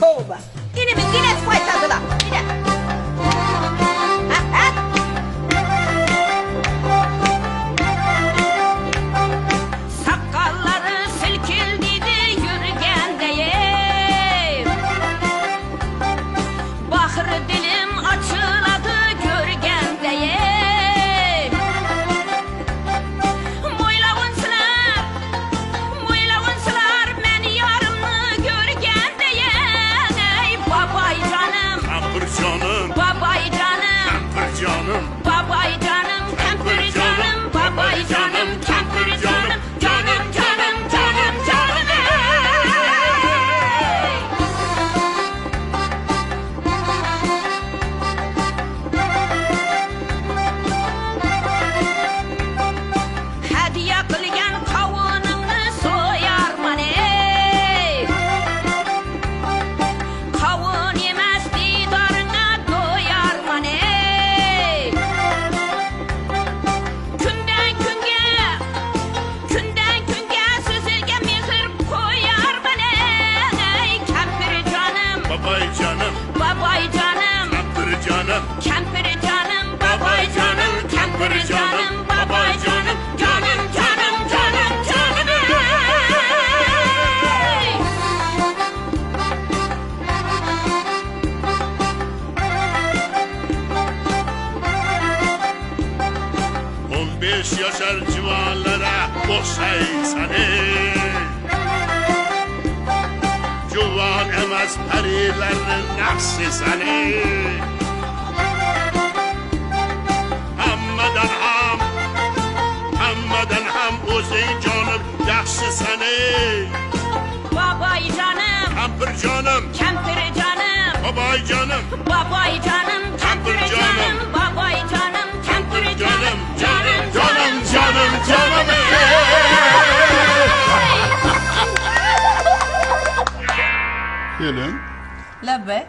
Tövbe. Yine faydadılar. Yine. Sakalları silkildiydi yürügendeyim. Bahır dilim açıladı görgendeyim. Moylavun sılar meni yarımlı görgendeyim. Ey babay canım, Kampır canım, babay canım, kampır canım, babay canım, kempir canım, babay canım, kempir canım, canım canım canım canım. Ey! Hediye qilgan qovuningni so'yarman ey. Qovun emas diydoringga do'yarman ey. Kundan kunga sizlarga mehr qo'yarman ey. Kampir jonim, babay canım, babay jonim, kampır canım, kampir jonim, babay jonim, kampir jonim, babay jonim, jonim jonim jonim jonim ey. on beş yaşar civarlara boşaysan ey. Civan emez perilerin nakşisan ey. Hammadan ham o'zing canım yaxshisan ey. Babay canım, Kampır canım, kampir canım, babay canım, babay canım, kampir canım, babay canım, kampir canım, canım canım canım canım ey. Gelin. La be.